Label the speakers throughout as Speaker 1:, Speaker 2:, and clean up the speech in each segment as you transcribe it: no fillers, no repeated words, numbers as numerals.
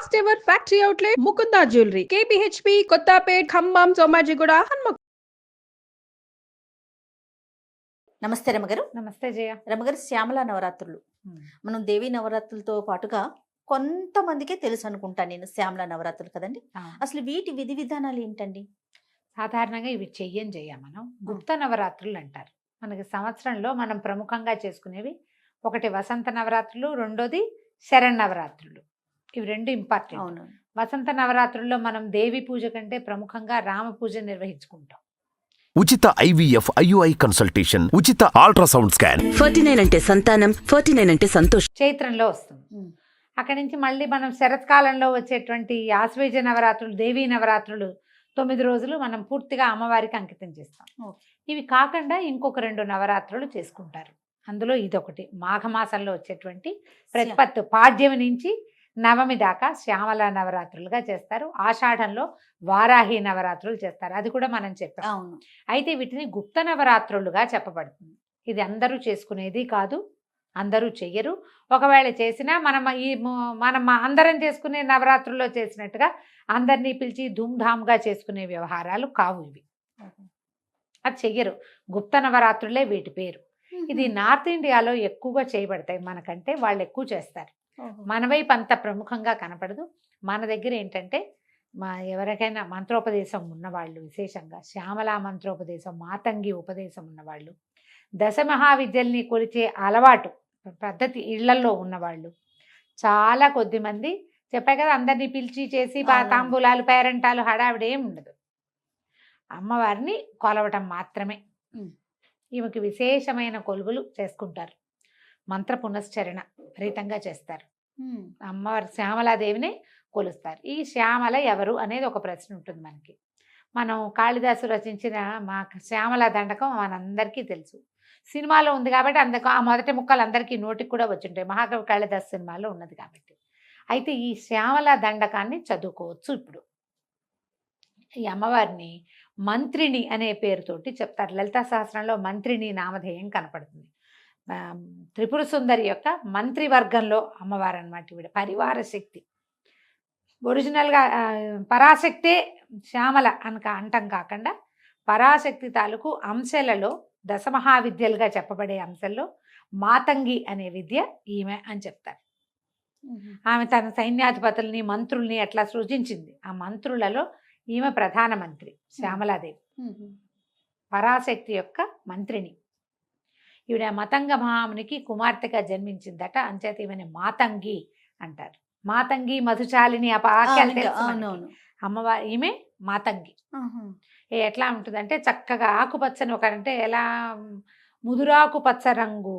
Speaker 1: First ever factory outlet Mukunda jewellery KPHB Kothapet Khammam Somajiguda Hanamkonda.
Speaker 2: నమస్తే రమగారు.
Speaker 3: నమస్తే జయ.
Speaker 2: రమగారు, శ్యామల నవరాత్రులు మనం దేవీ నవరాత్రులతో పాటుగా కొంతమందికే తెలుసు అనుకుంటా నేను శ్యామల నవరాత్రులు కదండి. అసలు వీటి విధి విధానాలు ఏంటండి?
Speaker 3: సాధారణంగా ఇవి చెయ్యం మనం గుప్త నవరాత్రులు అంటారు. మనకి సంవత్సరంలో మనం ప్రముఖంగా చేసుకునేవి ఒకటి వసంత నవరాత్రులు, రెండోది శరన్నవరాత్రులు. ఇవి రెండు ఇంపార్టెంట్.
Speaker 2: అవును.
Speaker 3: వసంత నవరాత్రుల్లో మనం దేవి పూజ కంటే ప్రముఖంగా రామ పూజ నిర్వహించుకుంటాం.
Speaker 4: ఉచిత IVF IUI కన్సల్టేషన్, ఉచిత అల్ట్రాసౌండ్ స్కాన్. 49 అంటే సంతానం, 49 అంటే సంతోషం.
Speaker 3: చైత్రంలో వస్తుంది. అక్కడి నుంచి మళ్ళీ మనం శరత్కాలంలో వచ్చేటువంటి ఆశ్వేజ నవరాత్రులు, దేవీ నవరాత్రులు 9 రోజులు మనం పూర్తిగా అమ్మవారికి అంకితం చేస్తాం. ఇవి కాకుండా ఇంకొక 2 నవరాత్రులు చేసుకుంటారు. అందులో ఇదొకటి మాఘమాసంలో వచ్చేటువంటి ప్రతిపత్తు పాడ్యమి నుంచి నవమి దాకా శ్యామల నవరాత్రులుగా చేస్తారు. ఆషాఢంలో వారాహి నవరాత్రులు చేస్తారు. అది కూడా మనం చెప్పాం.
Speaker 2: అవును.
Speaker 3: అయితే వీటిని గుప్త నవరాత్రులుగా చెప్పబడుతుంది. ఇది అందరూ చేసుకునేది కాదు, అందరూ చెయ్యరు. ఒకవేళ చేసినా మనం అందరం చేసుకునే నవరాత్రుల్లో చేసినట్టుగా అందరినీ పిలిచి ధూమ్ధామ్గా చేసుకునే వ్యవహారాలు కావు ఇవి. అది చెయ్యరు. గుప్త నవరాత్రులే వీటి పేరు. ఇది నార్త్ ఇండియాలో ఎక్కువగా చేయబడతాయి. మనకంటే వాళ్ళు ఎక్కువ చేస్తారు. మన వైపు అంత ప్రముఖంగా కనపడదు. మన దగ్గర ఏంటంటే ఎవరికైనా మంత్రోపదేశం ఉన్నవాళ్ళు, విశేషంగా శ్యామలా మంత్రోపదేశం, మాతంగి ఉపదేశం ఉన్నవాళ్ళు, దశమహావిద్యల్ని కొలిచే అలవాటు పద్ధతి ఇళ్లలో ఉన్నవాళ్ళు చాలా కొద్ది మంది. చెప్పాయి కదా, అందరినీ పిలిచి చేసి తాంబూలాలు, పేరంటాలు హడావిడేం ఉండదు. అమ్మవారిని కొలవటం మాత్రమే. ఈమెకి విశేషమైన కొలువులు చేసుకుంటారు. మంత్ర పునశ్చరణ విపరీతంగా చేస్తారు. అమ్మవారి శ్యామలాదేవిని కొలుస్తారు. ఈ శ్యామల ఎవరు అనేది ఒక ప్రశ్న ఉంటుంది మనకి. మనం కాళిదాసు రచించిన మా శ్యామల దండకం మనందరికీ తెలుసు. సినిమాలో ఉంది కాబట్టి అందుకు ఆ మొదటి ముక్కలు అందరికీ నోటికి కూడా వచ్చింటాయి. మహాకవి కాళిదాసు సినిమాలో ఉన్నది కాబట్టి. అయితే ఈ శ్యామల దండకాన్ని చదువుకోవచ్చు. ఇప్పుడు ఈ అమ్మవారిని మంత్రిని అనే పేరుతోటి చెప్తారు. లలితా సహస్రంలో మంత్రిని నామధేయం కనపడుతుంది. త్రిపుర సుందరి యొక్క మంత్రివర్గంలో అమ్మవారు అన్నమాట. ఈవిడ పరివార శక్తి. ఒరిజినల్గా పరాశక్తే శ్యామల అంటం కాకుండా పరాశక్తి తాలూకు అంశాలలో దశమహావిద్యలుగా చెప్పబడే అంశాల్లో మాతంగి అనే విద్య ఈమె అని చెప్తారు. ఆమె తన సైన్యాధిపతుల్ని, మంత్రుల్ని అట్లా సృజించింది. ఆ మంత్రులలో ఈమె ప్రధానమంత్రి శ్యామలాదేవి. పరాశక్తి యొక్క మంత్రిని. ఈవిడ మతంగ మహామునికి కుమార్తెగా జన్మించిందట. అంచేత ఈమెని మాతంగి అంటారు. మాతంగి మధుచాలిని వాక్యాలు తెలుసు. అమ్మవారి ఈమె మాతంగి. ఎట్లా ఉంటుందంటే చక్కగా ఆకుపచ్చని అంటే ఎలా ముదురాకు పచ్చ రంగు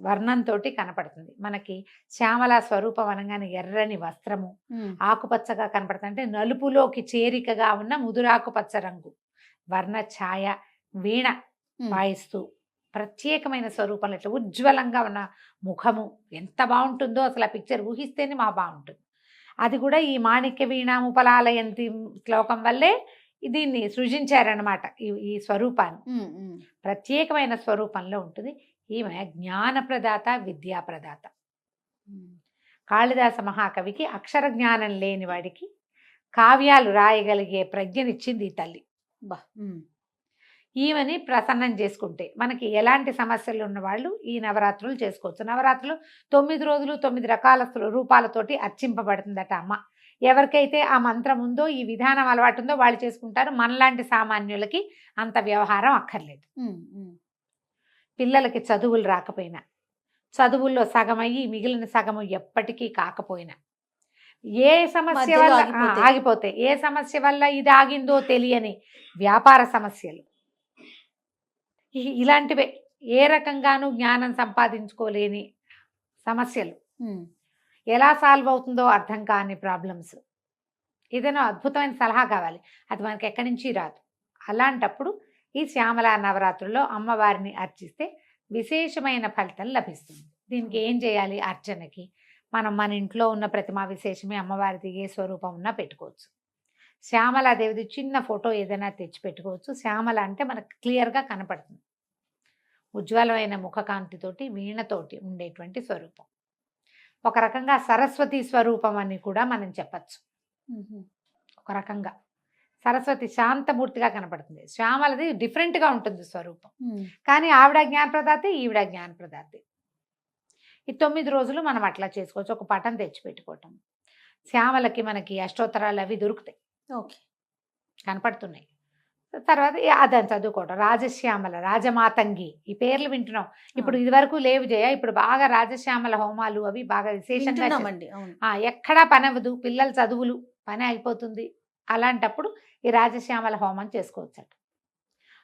Speaker 3: వర్ణంతో కనపడుతుంది మనకి. శ్యామల స్వరూపం అనగానే ఎర్రని వస్త్రము ఆకుపచ్చగా కనపడుతుంది. అంటే నలుపులోకి చేరికగా ఉన్న ముదురాకుపచ్చ రంగు వర్ణ ఛాయ, వీణ వాయిస్తూ ప్రత్యేకమైన స్వరూపంలో ఇట్లా ఉజ్వలంగా ఉన్న ముఖము ఎంత బాగుంటుందో అసలు ఆ పిక్చర్ ఊహిస్తేనే బాగుంటుంది. అది కూడా ఈ మాణిక్య వీణాముపలాలయంతి శ్లోకం వల్లే దీన్ని సృజించారనమాట. ఈ స్వరూపాన్ని ప్రత్యేకమైన స్వరూపంలో ఉంటుంది. ఈమె జ్ఞానప్రదాత, విద్యాప్రదాత. కాళిదాస మహాకవికి అక్షర జ్ఞానం లేని వాడికి కావ్యాలు రాయగలిగే ప్రజ్ఞనిచ్చింది ఈ తల్లి. ఈమెని ప్రసన్నం చేసుకుంటే మనకి ఎలాంటి సమస్యలు ఉన్నవాళ్ళు ఈ నవరాత్రులు చేసుకోవచ్చు. నవరాత్రులు 9 రోజులు 9 రకాల రూపాలతోటి అర్చింపబడుతుందట అమ్మ. ఎవరికైతే ఆ మంత్రం ఉందో, ఈ విధానం అలవాటు ఉందో వాళ్ళు చేసుకుంటారు. మనలాంటి సామాన్యులకి అంత వ్యవహారం అక్కర్లేదు. పిల్లలకి చదువులు రాకపోయినా, చదువుల్లో సగమయ్యి మిగిలిన సగము ఎప్పటికీ కాకపోయినా, ఏ సమస్య వల్ల ఆగిపోతే, ఏ సమస్య వల్ల ఇది ఆగిందో తెలియని వ్యాపార సమస్యలు, ఇలాంటివే ఏ రకంగానూ జ్ఞానం సంపాదించుకోలేని సమస్యలు, ఎలా సాల్వ్ అవుతుందో అర్థం కాని ప్రాబ్లమ్స్, ఏదైనా అద్భుతమైన సలహా కావాలి, అది మనకి ఎక్కడి నుంచి రాదు. అలాంటప్పుడు ఈ శ్యామల నవరాత్రుల్లో అమ్మవారిని అర్చిస్తే విశేషమైన ఫలితం లభిస్తుంది. దీనికి ఏం చేయాలి? అర్చనకి మనం మన ఇంట్లో ఉన్న ప్రతిమా విశేషమే అమ్మవారిది ఏ స్వరూపం ఉన్నా పెట్టుకోవచ్చు. శ్యామలాదేవిది చిన్న ఫోటో ఏదైనా తెచ్చి పెట్టుకోవచ్చు. శ్యామల అంటే మనకు క్లియర్గా కనపడుతుంది. ఉజ్వలమైన ముఖకాంతితోటి వీణతోటి ఉండేటువంటి స్వరూపం. ఒక రకంగా సరస్వతి స్వరూపం అని కూడా మనం చెప్పచ్చు. ఒక రకంగా సరస్వతి శాంతమూర్తిగా కనపడుతుంది. శ్యామలది డిఫరెంట్గా ఉంటుంది స్వరూపం. కానీ ఆవిడ జ్ఞానప్రదాతే, ఈవిడ జ్ఞానప్రదాతే. ఈ 9 రోజులు మనం అట్లా చేసుకోవచ్చు. ఒక పటం తెచ్చిపెట్టుకోవటం. శ్యామలకి మనకి అష్టోత్తరాలు అవి దొరుకుతాయి,
Speaker 2: ఓకే,
Speaker 3: కనపడుతున్నాయి. తర్వాత అదని చదువుకోవటం. రాజశ్యామల, రాజమాతంగి, ఈ పేర్లు వింటున్నాం. ఇప్పుడు ఇది వరకు లేవు జయ. ఇప్పుడు బాగా రాజశ్యామల హోమాలు అవి బాగా విశేషంగా
Speaker 2: వింటున్నామండి. అవును.
Speaker 3: ఎక్కడా పని అవ్వదు, పిల్లల చదువులు పని అయిపోతుంది. అలాంటప్పుడు ఈ రాజశ్యామల హోమం చేసుకోవచ్చట.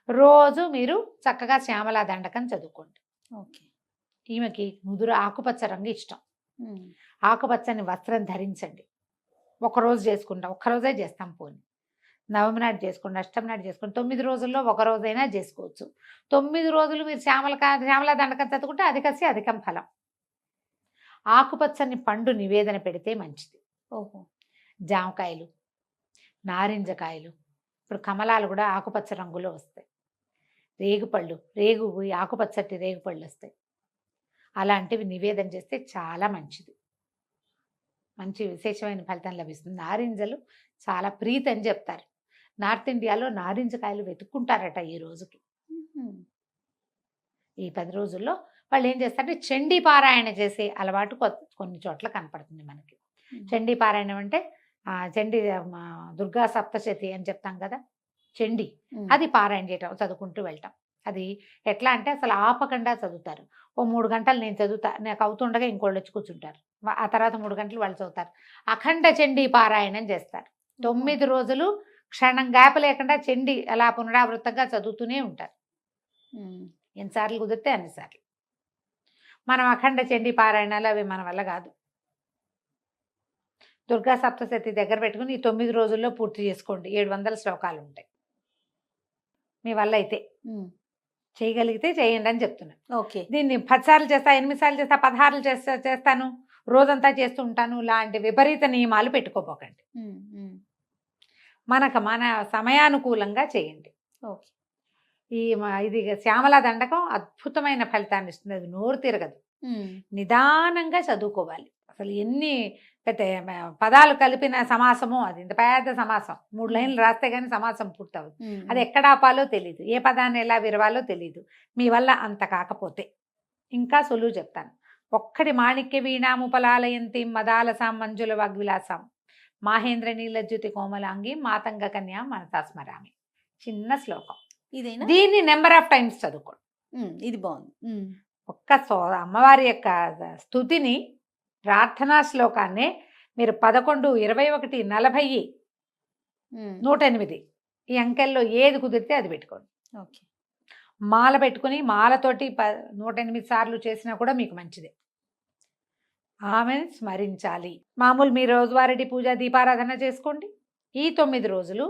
Speaker 3: రోజు మీరు చక్కగా శ్యామలా దండకం చదువుకోండి.
Speaker 2: ఓకే.
Speaker 3: ఈమెకి ముదురు ఆకుపచ్చ రంగు ఇష్టం. ఆకుపచ్చని వస్త్రం ధరించండి. ఒకరోజు చేసుకుంటాం, ఒక్కరోజే చేస్తాం. పోని నవమి నాడు చేసుకోండి, అష్టమి నాడు చేసుకోండి. 9 రోజుల్లో ఒక రోజైనా చేసుకోవచ్చు. 9 రోజులు మీరు శ్యామలా దండకం చదువుకుంటే అధికం ఫలం. ఆకుపచ్చని పండు నివేదన పెడితే మంచిది.
Speaker 2: ఓహో.
Speaker 3: జామకాయలు, నారింజకాయలు, ఇప్పుడు కమలాలు కూడా ఆకుపచ్చ రంగులో వస్తాయి. రేగుపళ్ళు, ఆకుపచ్చటి రేగుపళ్ళు వస్తాయి. అలాంటివి నివేదన చేస్తే చాలా మంచిది, మంచి విశేషమైన ఫలితం లభిస్తుంది. నారింజలు చాలా ప్రీతి అని చెప్తారు. నార్త్ ఇండియాలో నారింజకాయలు వెతుక్కుంటారట ఈ రోజుకి. ఈ 10 రోజుల్లో వాళ్ళు ఏం చేస్తారంటే చండీ పారాయణ చేసే అలవాటు కొన్ని చోట్ల కనపడుతుంది మనకి. చండీ పారాయణం అంటే చండీ దుర్గా సప్తశతి అని చెప్తాం కదా, చండీ, అది పారాయణ చేయటం, చదువుకుంటూ వెళ్ళటం. అది ఎట్లా అంటే అసలు ఆపకుండా చదువుతారు. ఓ 3 గంటలు నేను చదువుతా, నాకు అవుతుండగా ఇంకోళ్ళు వచ్చి కూర్చుంటారు. ఆ తర్వాత 3 గంటలు వాళ్ళు చదువుతారు. అఖండ చండీ పారాయణం చేస్తారు. 9 రోజులు క్షణం గ్యాప్ లేకుండా చండీ అలా పునరావృతంగా చదువుతూనే ఉంటారు. ఎన్నిసార్లు కుదిరితే అన్నిసార్లు. మనం అఖండ చండీ పారాయణాలు అవి మన వల్ల కాదు. దుర్గా సప్తశతి దగ్గర పెట్టుకుని ఈ 9 రోజుల్లో పూర్తి చేసుకోండి. 700 శ్లోకాలు ఉంటాయి. మీ వల్ల అయితే చేయగలిగితే చేయండి అని చెప్తున్నాను.
Speaker 2: ఓకే.
Speaker 3: దీన్ని 10 సార్లు చేస్తా, 8 సార్లు చేస్తా, 16 చేస్తాను, రోజంతా చేస్తూ ఉంటాను, లాంటి విపరీత నియమాలు పెట్టుకోపోకండి. మన సమయానుకూలంగా చేయండి.
Speaker 2: ఓకే.
Speaker 3: ఇది శ్యామలా దండకం అద్భుతమైన ఫలితాన్ని ఇస్తుంది. అది నోరు తిరగదు. నిదానంగా చదువుకోవాలి. అసలు ఎన్ని పెద్ద పదాలు కలిపిన సమాసమో, అది ఇంత పెద్ద సమాసం. 3 లైన్లు రాస్తే కానీ సమాసం పూర్తవుతుంది. అది ఎక్కడ ఆపాలో తెలీదు, ఏ పదాన్ని ఎలా విరవాలో తెలీదు. మీ వల్ల అంత కాకపోతే ఇంకా సులువు చెప్తాను. ఒక్కడి మాణిక్య వీణాముపలాలయంతి మదాలసాం మంజుల వాగ్విలాసాం మాహేంద్ర నీలజ్యుతి కోమలాంగి మాతంగ కన్యా మనసా స్మరామి. చిన్న శ్లోకం.
Speaker 2: ఇదేనా? దీన్ని
Speaker 3: నెంబర్ ఆఫ్ టైమ్స్ చదువుకోండి.
Speaker 2: ఇది బాగుంది.
Speaker 3: అమ్మవారి యొక్క స్తుతిని, ప్రార్థనా శ్లోకాన్ని మీరు 11, 21, 40, 108 ఈ అంకెల్లో ఏది కుదిరితే అది పెట్టుకోండి.
Speaker 2: ఓకే.
Speaker 3: మాల పెట్టుకుని మాలతోటి 108 సార్లు చేసినా కూడా మీకు మంచిదే. ఆమెను స్మరించాలి. మామూలు మీ రోజువారీ పూజ దీపారాధన చేసుకోండి. ఈ 9 రోజులు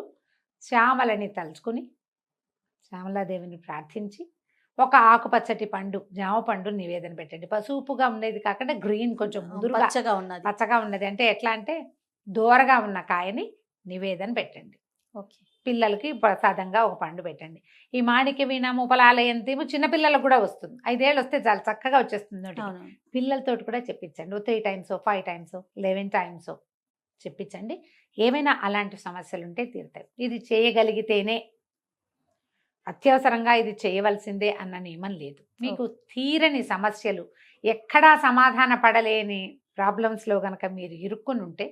Speaker 3: శ్యామలని తలుచుకుని శ్యామలాదేవిని ప్రార్థించి ఒక ఆకుపచ్చటి పండు, జామ పండు నివేదన పెట్టండి. పసుపుగా ఉండేది కాకుండా గ్రీన్, కొంచెం ముదురుగా పచ్చగా ఉన్నది. అంటే ఎట్లా అంటే దూరగా ఉన్న కాయని నివేదన పెట్టండి.
Speaker 2: ఓకే.
Speaker 3: పిల్లలకి ప్రసాదంగా ఒక పండు పెట్టండి. ఈ మాణిక్య వీణాముపలాలయంతేమో చిన్నపిల్లలకు కూడా వస్తుంది. 5 ఏళ్ళు వస్తే చాలా చక్కగా వచ్చేస్తుంది. పిల్లలతోటి కూడా చెప్పించండి. 3 టైమ్స్, 5 టైమ్స్, 11 టైమ్స్ చెప్పించండి. ఏమైనా అలాంటి సమస్యలు ఉంటే తీరుతాయి. ఇది చేయగలిగితేనే, అత్యవసరంగా ఇది చేయవలసిందే అన్న నియమం లేదు. మీకు తీరని సమస్యలు, ఎక్కడా సమాధాన పడలేని ప్రాబ్లమ్స్లో కనుక మీరు ఇరుక్కుని ఉంటే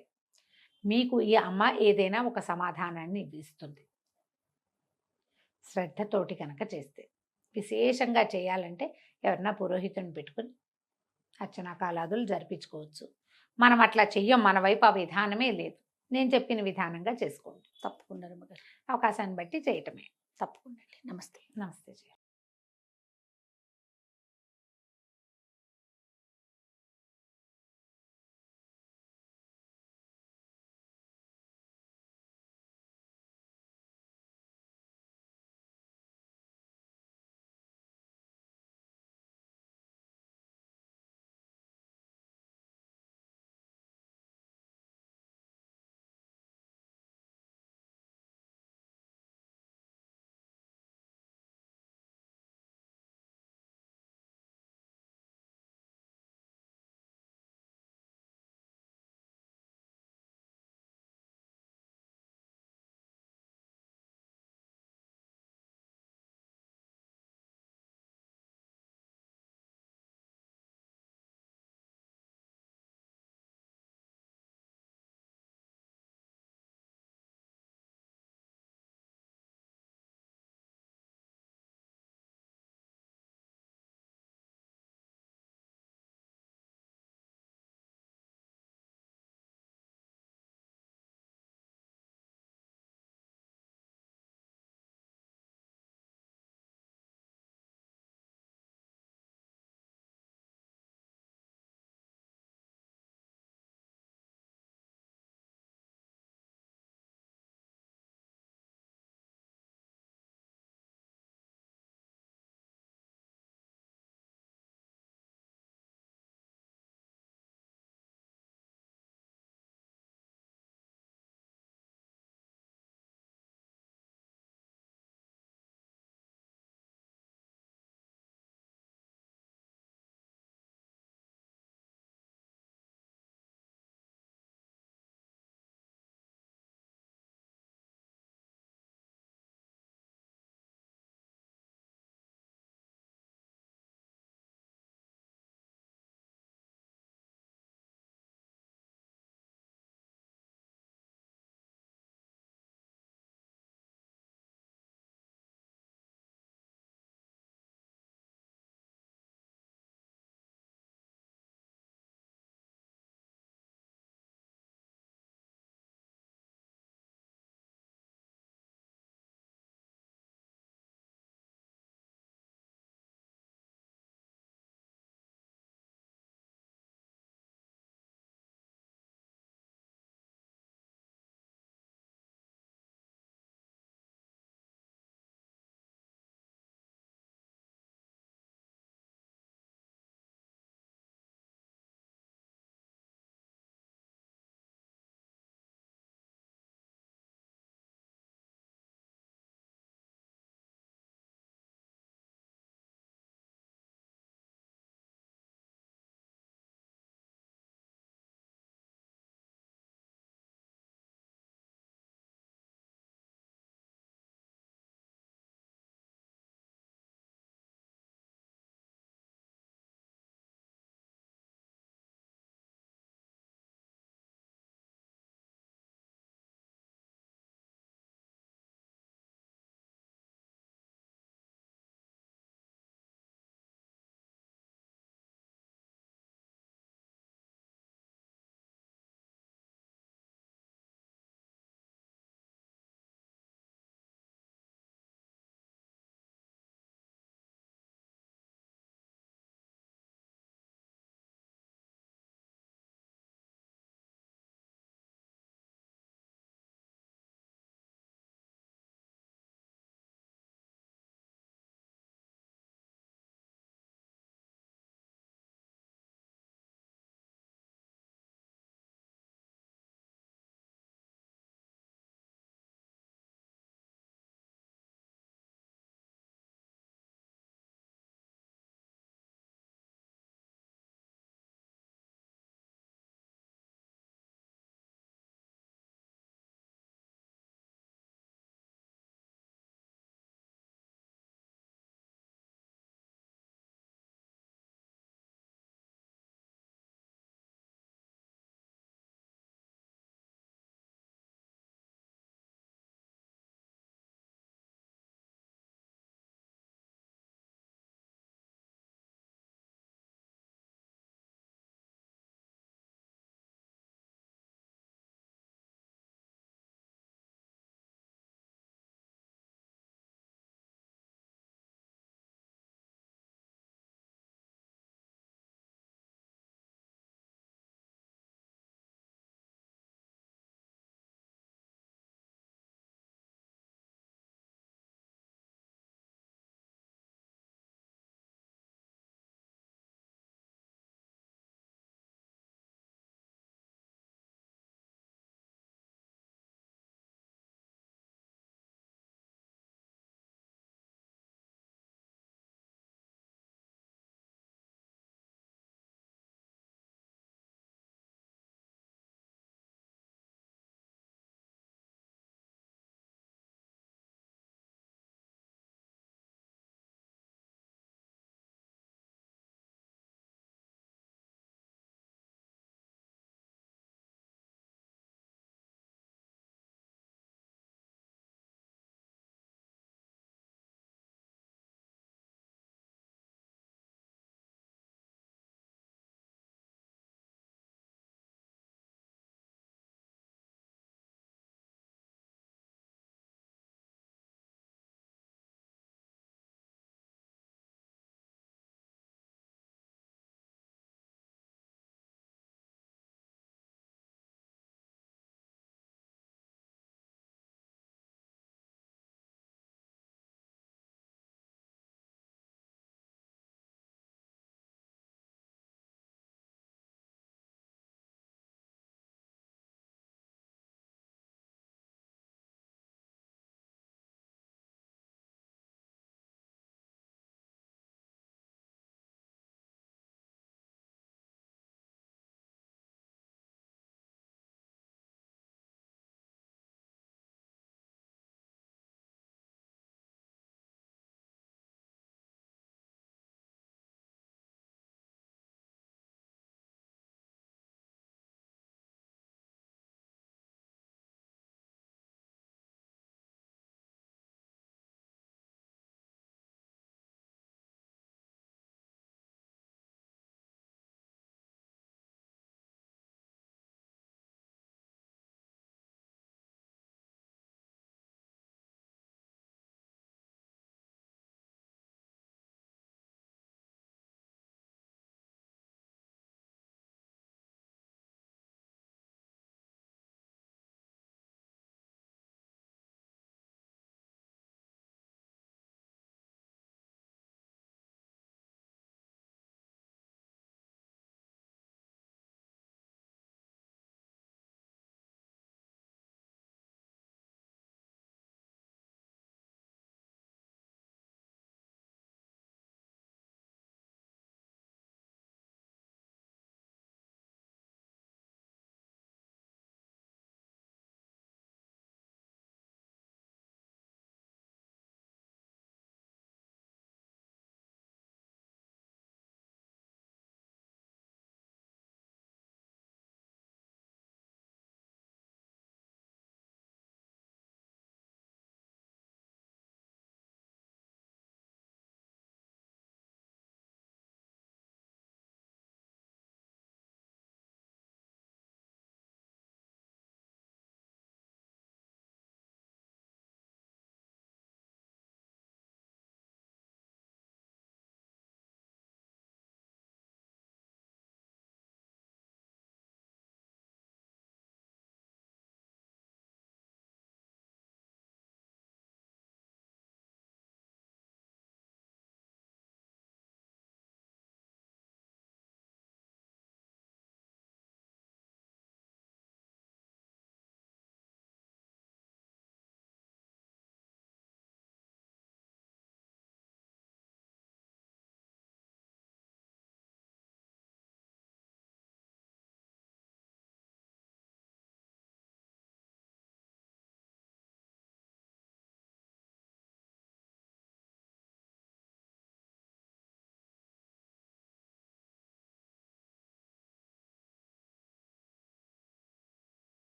Speaker 3: మీకు ఈ అమ్మ ఏదైనా ఒక సమాధానాన్ని ఇస్తుంది. శ్రద్ధతోటి కనుక చేస్తే. విశేషంగా చేయాలంటే ఎవరన్నా పురోహితుని పెట్టుకుని అర్చనా కాలాదులు జరిపించుకోవచ్చు. మనం అట్లా చెయ్యం, మన వైపు ఆ విధానమే లేదు. నేను చెప్పిన విధానంగా చేసుకోండి.
Speaker 2: తప్పకుండా
Speaker 3: అవకాశాన్ని బట్టి చేయటమే.
Speaker 2: తప్పకుండా. నమస్తే.
Speaker 3: నమస్తే.